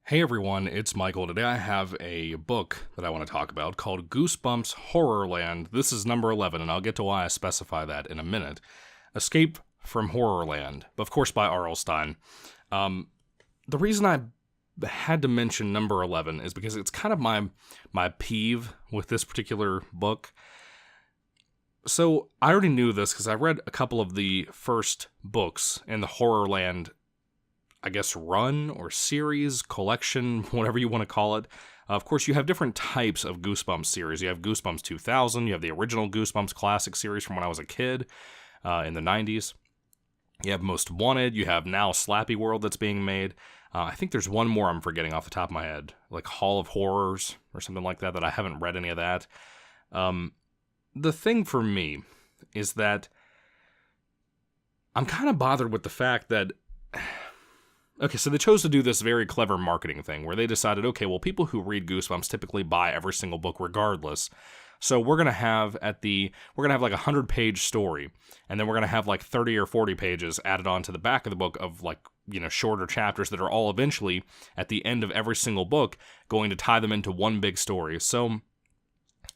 Hey everyone, it's Michael. Today I have a book that I want to talk about called Goosebumps HorrorLand. This is number 11, and I'll get to why I specify that in a minute. Escape from HorrorLand, of course by R.L. Stine. The reason I had to mention number 11 is because it's kind of my peeve with this particular book. So I already knew this because I read a couple of the first books in the HorrorLand, I guess, run or series, collection, whatever you want to call it. Of course, you have different types of Goosebumps series. You have Goosebumps 2000, you have the original Goosebumps classic series from when I was a kid in the 90s. You have Most Wanted, you have now Slappy World that's being made. I think there's one more I'm forgetting off the top of my head, like Hall of Horrors or something like that I haven't read any of that. The thing for me is that I'm kind of bothered with the fact that okay, so they chose to do this very clever marketing thing where they decided, okay, well, people who read Goosebumps typically buy every single book regardless. So we're going to have like a 100-page story, and then we're going to have like 30 or 40 pages added on to the back of the book of like, shorter chapters that are all eventually at the end of every single book going to tie them into one big story. So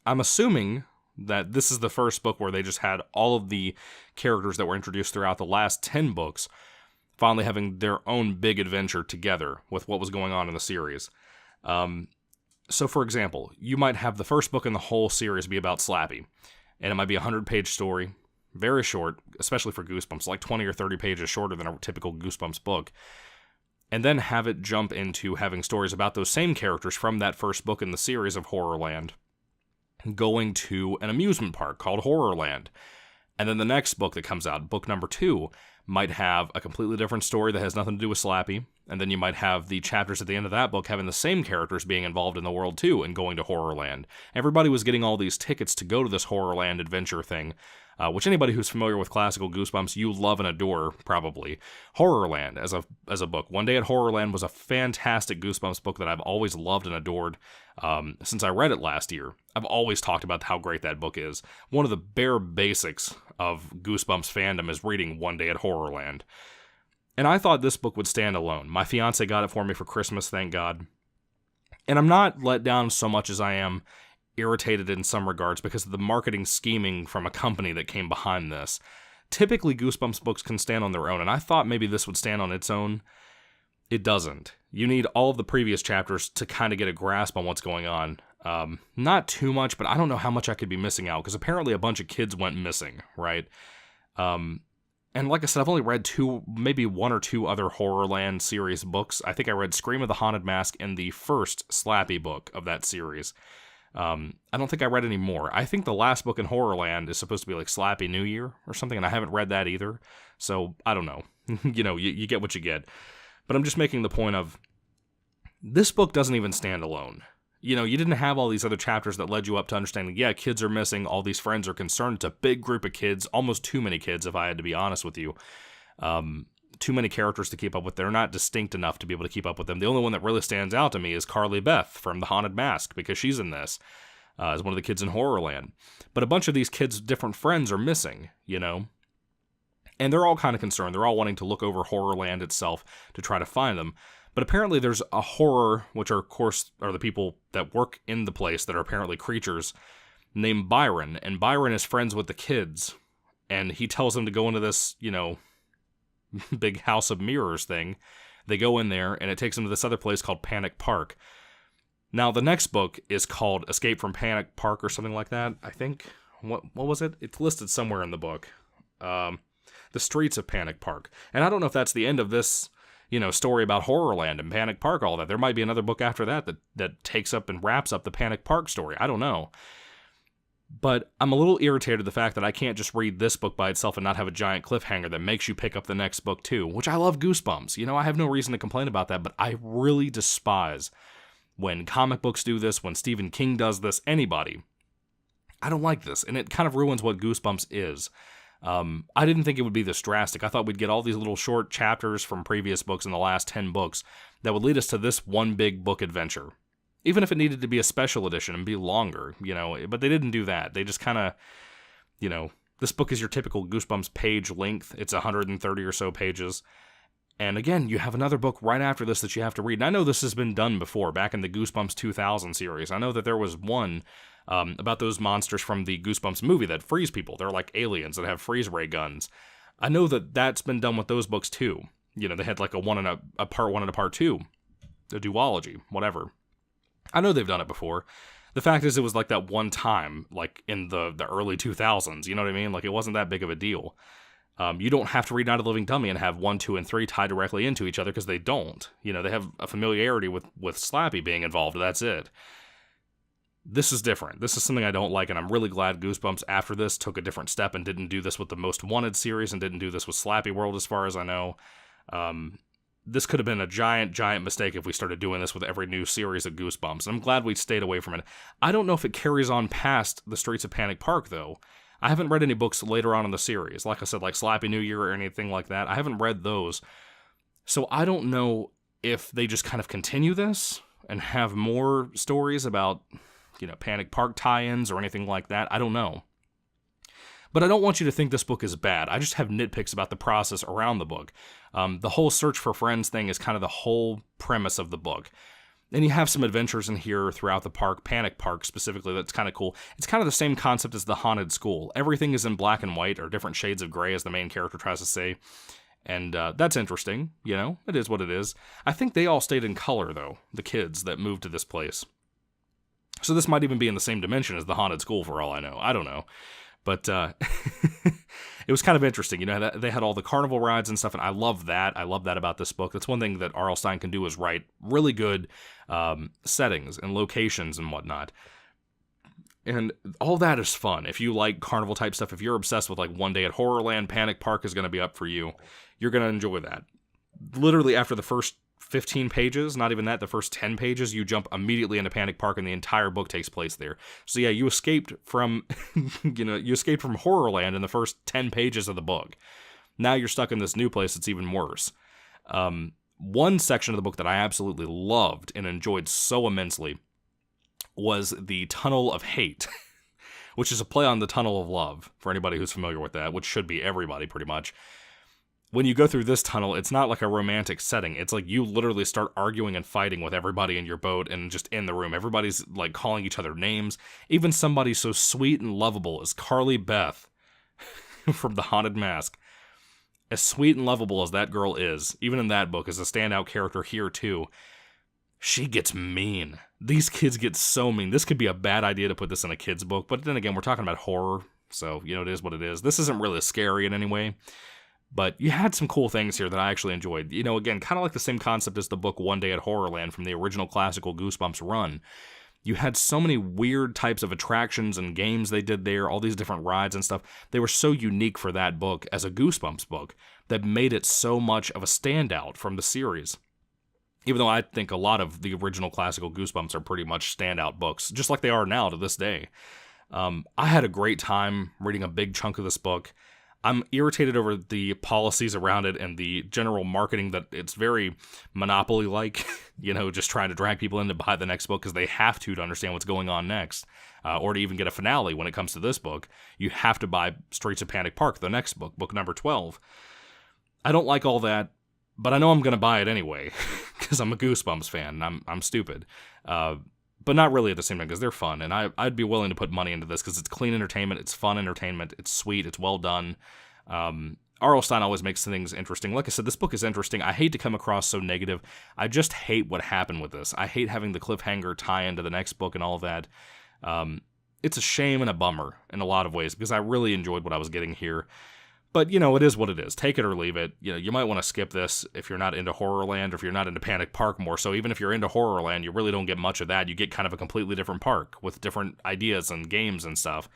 I'm assuming that this is the first book where they just had all of the characters that were introduced throughout the last 10 books finally having their own big adventure together with what was going on in the series. So, for example, you might have the first book in the whole series be about Slappy, and it might be a 100-page story, very short, especially for Goosebumps, like 20 or 30 pages shorter than a typical Goosebumps book, and then have it jump into having stories about those same characters from that first book in the series of Horrorland going to an amusement park called Horrorland. And then the next book that comes out, book number 2, might have a completely different story that has nothing to do with Slappy, and then you might have the chapters at the end of that book having the same characters being involved in the world too and going to Horrorland. Everybody was getting all these tickets to go to this Horrorland adventure thing, which anybody who's familiar with classical Goosebumps, you love and adore, probably. Horrorland as a book. One Day at Horrorland was a fantastic Goosebumps book that I've always loved and adored since I read it last year. I've always talked about how great that book is. One of the bare basics of Goosebumps fandom is reading One Day at Horrorland. And I thought this book would stand alone. My fiance got it for me for Christmas, thank God. And I'm not let down so much as I am irritated in some regards because of the marketing scheming from a company that came behind this. Typically, Goosebumps books can stand on their own, and I thought maybe this would stand on its own. It doesn't. You need all of the previous chapters to kind of get a grasp on what's going on. Not too much, but I don't know how much I could be missing out, because apparently a bunch of kids went missing, right? And like I said, I've only read maybe one or two other Horrorland series books. I think I read Scream of the Haunted Mask in the first Slappy book of that series. I don't think I read any more. I think the last book in Horrorland is supposed to be like Slappy New Year or something, and I haven't read that either. So, I don't know. You get what you get. But I'm just making the point of, this book doesn't even stand alone. You didn't have all these other chapters that led you up to understanding, yeah, kids are missing, all these friends are concerned. It's a big group of kids, almost too many kids, if I had to be honest with you. Too many characters to keep up with. They're not distinct enough to be able to keep up with them. The only one that really stands out to me is Carly Beth from The Haunted Mask, because she's in this as one of the kids in Horrorland. But a bunch of these kids' different friends are missing, And they're all kind of concerned. They're all wanting to look over Horrorland itself to try to find them. But apparently there's a horror, which are, of course, are the people that work in the place that are apparently creatures, named Byron. And Byron is friends with the kids. And he tells them to go into this, big House of Mirrors thing. They go in there, and it takes them to this other place called Panic Park. Now, the next book is called Escape from Panic Park or something like that, I think. What was it? It's listed somewhere in the book. The Streets of Panic Park. And I don't know if that's the end of this story about Horrorland and Panic Park, all that. There might be another book after that takes up and wraps up the Panic Park story. I don't know. But I'm a little irritated at the fact that I can't just read this book by itself and not have a giant cliffhanger that makes you pick up the next book too, which I love Goosebumps. I have no reason to complain about that, but I really despise when comic books do this, when Stephen King does this, anybody. I don't like this, and it kind of ruins what Goosebumps is. I didn't think it would be this drastic. I thought we'd get all these little short chapters from previous books in the last 10 books that would lead us to this one big book adventure. Even if it needed to be a special edition and be longer, but they didn't do that. They just kind of, this book is your typical Goosebumps page length. It's 130 or so pages. And again, you have another book right after this that you have to read. And I know this has been done before, back in the Goosebumps 2000 series. I know that there was one about those monsters from the Goosebumps movie that freeze people. They're like aliens that have freeze ray guns. I know that that's been done with those books too. You know, they had like a part 1 and a part 2, a duology, whatever. I know they've done it before. The fact is, it was like that one time, like in the early 2000s. You know what I mean? Like, it wasn't that big of a deal. You don't have to read Night of the Living Dummy and have 1, 2, and 3 tied directly into each other, because they don't. You know, they have a familiarity with Slappy being involved. That's it. This is different. This is something I don't like, and I'm really glad Goosebumps after this took a different step and didn't do this with the Most Wanted series and didn't do this with Slappy World, as far as I know. This could have been a giant, giant mistake if we started doing this with every new series of Goosebumps. I'm glad we stayed away from it. I don't know if it carries on past the Streets of Panic Park, though. I haven't read any books later on in the series. Like I said, like Slappy New Year or anything like that. I haven't read those. So I don't know if they just kind of continue this and have more stories about, you know, Panic Park tie-ins or anything like that. I don't know. But I don't want you to think this book is bad. I just have nitpicks about the process around the book. The whole search for friends thing is kind of the whole premise of the book. And you have some adventures in here throughout the park, Panic Park specifically, that's kind of cool. It's kind of the same concept as the Haunted School. Everything is in black and white, or different shades of gray, as the main character tries to say. And that's interesting, you know? It is what it is. I think they all stayed in color, though, the kids that moved to this place. So this might even be in the same dimension as the Haunted School, for all I know. I don't know. But it was kind of interesting. You know, they had all the carnival rides and stuff, and I love that. I love that about this book. That's one thing that R.L. Stine can do, is write really good settings and locations and whatnot. And all that is fun. If you like carnival-type stuff, if you're obsessed with, like, One Day at Horrorland, Panic Park is going to be up for you. You're going to enjoy that. Literally after the first 15 pages, not even that, the first 10 pages, you jump immediately into Panic Park, and the entire book takes place there. So yeah, you escaped from, you escaped from Horrorland in the first 10 pages of the book. Now you're stuck in this new place that's even worse. One section of the book that I absolutely loved and enjoyed so immensely was the Tunnel of Hate, which is a play on the Tunnel of Love, for anybody who's familiar with that, which should be everybody pretty much. When you go through this tunnel, it's not like a romantic setting. It's like you literally start arguing and fighting with everybody in your boat and just in the room. Everybody's like calling each other names. Even somebody so sweet and lovable as Carly Beth from The Haunted Mask. As sweet and lovable as that girl is, even in that book, as a standout character here too, she gets mean. These kids get so mean. This could be a bad idea to put this in a kid's book, but then again, we're talking about horror, so, you know, it is what it is. This isn't really scary in any way. But you had some cool things here that I actually enjoyed. You know, again, kind of like the same concept as the book One Day at Horrorland from the original classical Goosebumps run. You had so many weird types of attractions and games they did there, all these different rides and stuff. They were so unique for that book as a Goosebumps book that made it so much of a standout from the series. Even though I think a lot of the original classical Goosebumps are pretty much standout books, just like they are now to this day. I had a great time reading a big chunk of this book. I'm irritated over the policies around it and the general marketing that it's very Monopoly-like, you know, just trying to drag people in to buy the next book because they have to understand what's going on next, or to even get a finale when it comes to this book. You have to buy Streets of Panic Park, the next book, book number 12. I don't like all that, but I know I'm going to buy it anyway because I'm a Goosebumps fan and I'm stupid. But not really at the same time, because they're fun, and I'd be willing to put money into this, because it's clean entertainment, it's fun entertainment, it's sweet, it's well done. R.L. Stine always makes things interesting. Like I said, this book is interesting. I hate to come across so negative. I just hate what happened with this. I hate having the cliffhanger tie into the next book and all of that. It's a shame and a bummer in a lot of ways, because I really enjoyed what I was getting here. But, you know, it is what it is. Take it or leave it. You know, you might want to skip this if you're not into Horrorland or if you're not into Panic Park more. So even if you're into Horrorland, you really don't get much of that. You get kind of a completely different park with different ideas and games and stuff.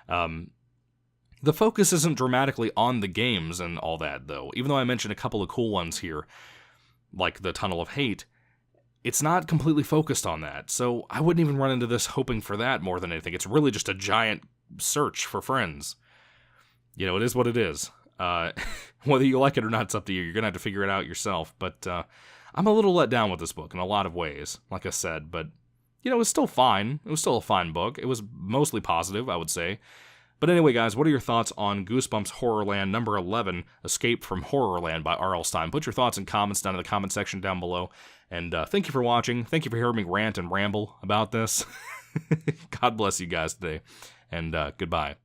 The focus isn't dramatically on the games and all that, though. Even though I mentioned a couple of cool ones here, like the Tunnel of Hate, it's not completely focused on that. So I wouldn't even run into this hoping for that more than anything. It's really just a giant search for friends. You know, it is what it is. Whether you like it or not, it's up to you. You're going to have to figure it out yourself. But I'm a little let down with this book in a lot of ways, like I said. But, you know, it was still fine. It was still a fine book. It was mostly positive, I would say. But anyway, guys, what are your thoughts on Goosebumps Horrorland number 11, Escape from Horrorland by R.L. Stine? Put your thoughts and comments down in the comment section down below. And thank you for watching. Thank you for hearing me rant and ramble about this. God bless you guys today. And goodbye.